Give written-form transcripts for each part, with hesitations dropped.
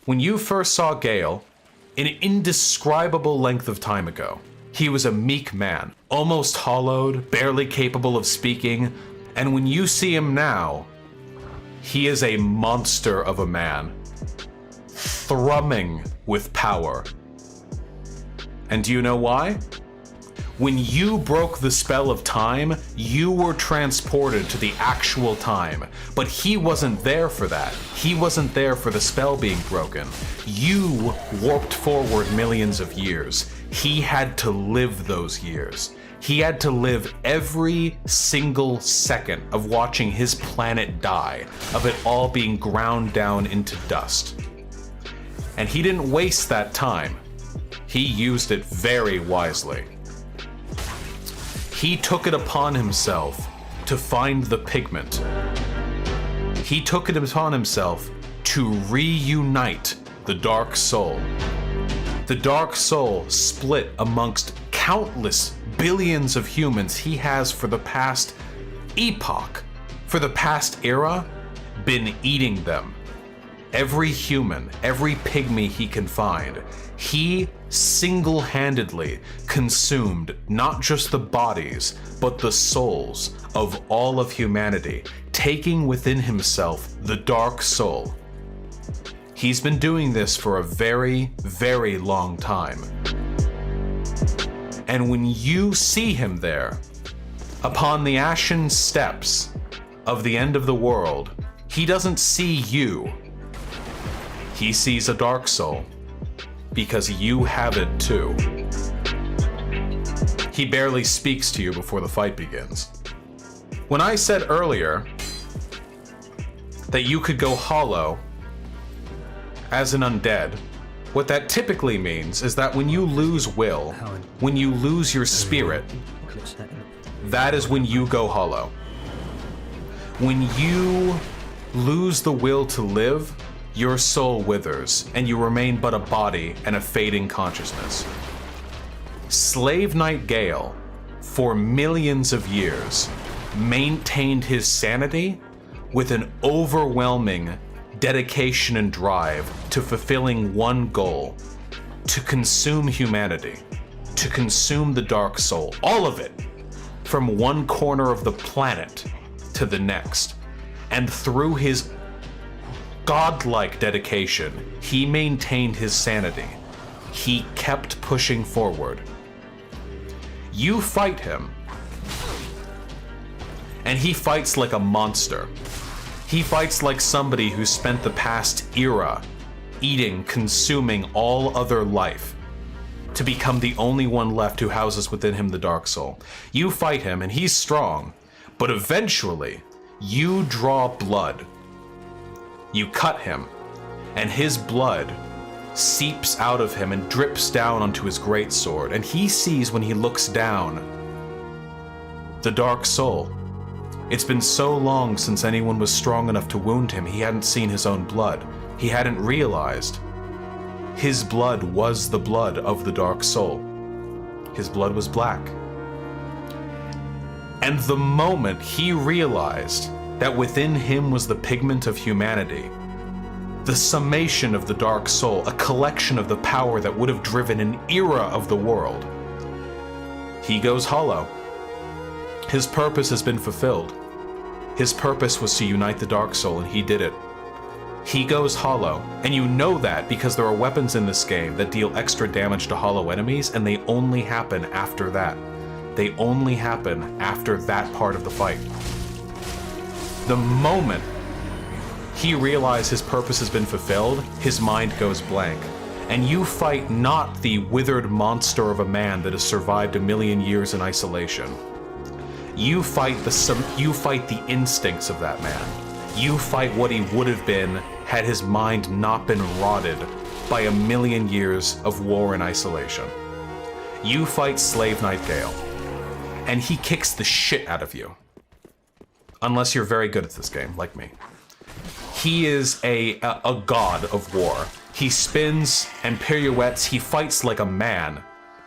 When you first saw Gael, an indescribable length of time ago, he was a meek man, almost hollowed, barely capable of speaking, and when you see him now, he is a monster of a man, thrumming with power. And do you know why? When you broke the spell of time, you were transported to the actual time. But he wasn't there for that. He wasn't there for the spell being broken. You warped forward millions of years. He had to live those years. He had to live every single second of watching his planet die, of it all being ground down into dust. And he didn't waste that time. He used it very wisely. He took it upon himself to find the pigment. He took it upon himself to reunite the Dark Soul. The Dark Soul split amongst countless billions of humans he has for the past epoch, for the past era, been eating them. Every human, every pygmy he can find, he single-handedly consumed not just the bodies, but the souls of all of humanity, taking within himself the Dark Soul. He's been doing this for a very, very long time. And when you see him there, upon the ashen steps of the end of the world, he doesn't see you. He sees a Dark Soul, because you have it too. He barely speaks to you before the fight begins. When I said earlier that you could go hollow as an undead, what that typically means is that when you lose will, when you lose your spirit, that is when you go hollow. When you lose the will to live, your soul withers, and you remain but a body and a fading consciousness. Slave Knight Gael, for millions of years, maintained his sanity with an overwhelming dedication and drive to fulfilling one goal: to consume humanity, to consume the Dark Soul, all of it, from one corner of the planet to the next. And through his godlike dedication, he maintained his sanity. He kept pushing forward. You fight him, and he fights like a monster. He fights like somebody who spent the past era eating, consuming all other life to become the only one left who houses within him the Dark Soul. You fight him, and he's strong, but eventually you draw blood. You cut him, and his blood seeps out of him and drips down onto his greatsword, and he sees when he looks down the Dark Soul. It's been so long since anyone was strong enough to wound him, he hadn't seen his own blood. He hadn't realized his blood was the blood of the Dark Soul. His blood was black. And the moment he realized that within him was the pigment of humanity, the summation of the Dark Soul, a collection of the power that would have driven an era of the world, he goes hollow. His purpose has been fulfilled. His purpose was to unite the Dark Soul, and he did it. He goes hollow, and you know that because there are weapons in this game that deal extra damage to hollow enemies, and they only happen after that. They only happen after that part of the fight. The moment he realizes his purpose has been fulfilled, his mind goes blank. And you fight not the withered monster of a man that has survived 1,000,000 years in isolation. You fight the instincts of that man. You fight what he would have been had his mind not been rotted by 1,000,000 years of war and isolation. You fight Slave Knight Gael, and he kicks the shit out of you. Unless you're very good at this game, like me. He is a god of war. He spins and pirouettes, he fights like a man,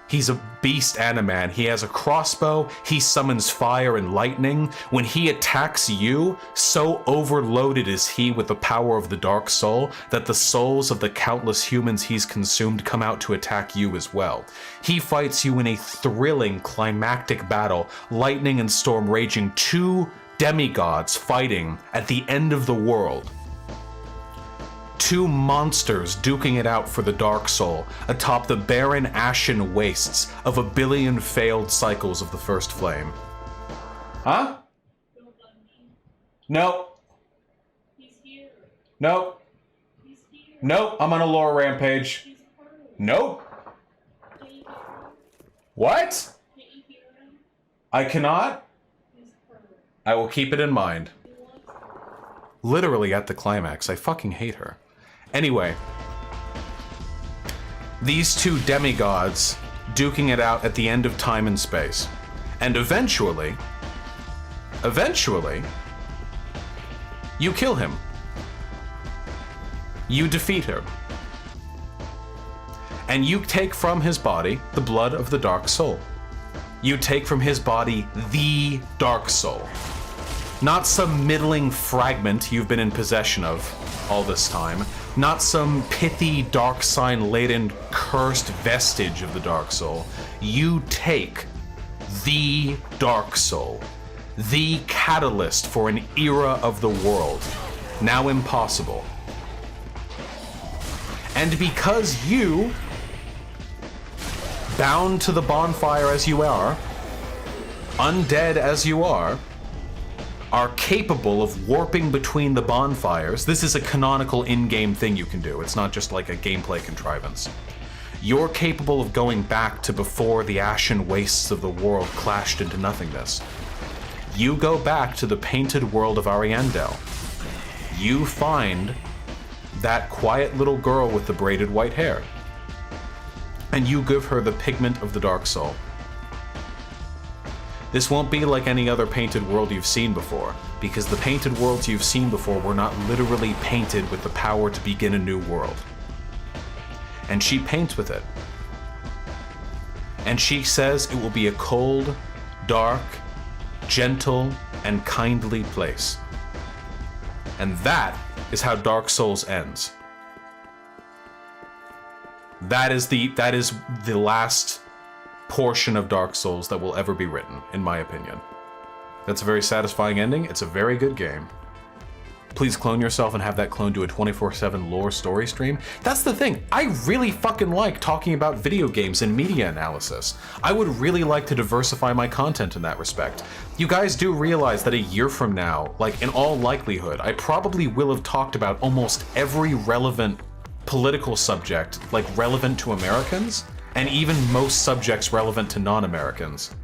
He's a beast and a man. He has a crossbow. He summons fire and lightning. When he attacks you, so overloaded is he with the power of the Dark Soul that the souls of the countless humans he's consumed come out to attack you as well. He fights you in a thrilling, climactic battle, lightning and storm raging, two demigods fighting at the end of the world. Two monsters duking it out for the Dark Soul atop the barren ashen wastes of a billion failed cycles of the First Flame. Huh? Nope. He's here. Nope. He's here. Nope, I'm on a lore rampage. He's hurt. Nope. Can you hear him? What? Can you hear him? I cannot? He's hurt. I will keep it in mind. He wants to. Literally at the climax. I fucking hate her. Anyway, these two demigods duking it out at the end of time and space. And eventually, you kill him. You defeat him. And you take from his body the blood of the Dark Soul. You take from his body the Dark Soul. Not some middling fragment you've been in possession of all this time. Not some pithy, dark sign-laden, cursed vestige of the Dark Soul. You take the Dark Soul, the catalyst for an era of the world, now impossible. And because you, bound to the bonfire as you are, undead as you are capable of warping between the bonfires. This is a canonical in-game thing you can do. It's not just like a gameplay contrivance. You're capable of going back to before the ashen wastes of the world clashed into nothingness. You go back to the painted world of Ariandel. You find that quiet little girl with the braided white hair. And you give her the pigment of the Dark Soul. This won't be like any other painted world you've seen before, because the painted worlds you've seen before were not literally painted with the power to begin a new world. And she paints with it. And she says it will be a cold, dark, gentle, and kindly place. And that is how Dark Souls ends. That is the last portion of Dark Souls that will ever be written, in my opinion. That's a very satisfying ending. It's a very good game. Please clone yourself and have that clone do a 24/7 lore story stream. That's the thing. I really fucking like talking about video games and media analysis. I would really like to diversify my content in that respect. You guys do realize that a year from now, like in all likelihood, I probably will have talked about almost every relevant political subject, like relevant to Americans, and even most subjects relevant to non-Americans.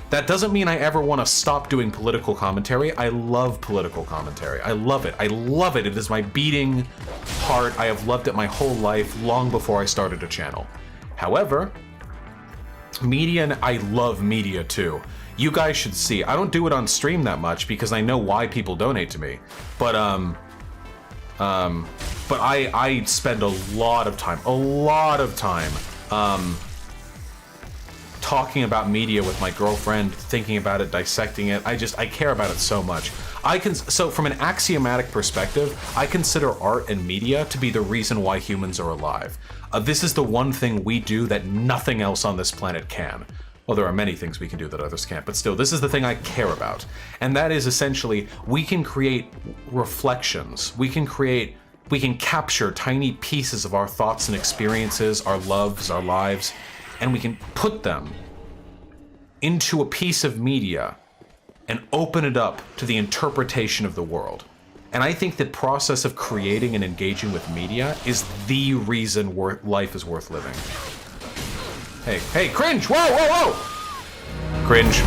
That doesn't mean I ever want to stop doing political commentary. I love political commentary. I love it. I love it. It is my beating heart. I have loved it my whole life, long before I started a channel. However, media, and I love media too. You guys should see. I don't do it on stream that much because I know why people donate to me. But I spend a lot of time talking about media with my girlfriend, thinking about it, dissecting it. I care about it so much. So from an axiomatic perspective, I consider art and media to be the reason why humans are alive. This is the one thing we do that nothing else on this planet can. Well, there are many things we can do that others can't, but still, this is the thing I care about. And that is essentially, we can create reflections. We can capture tiny pieces of our thoughts and experiences, our loves, our lives, and we can put them into a piece of media and open it up to the interpretation of the world. And I think the process of creating and engaging with media is the reason life is worth living. Hey, cringe! Whoa! Cringe.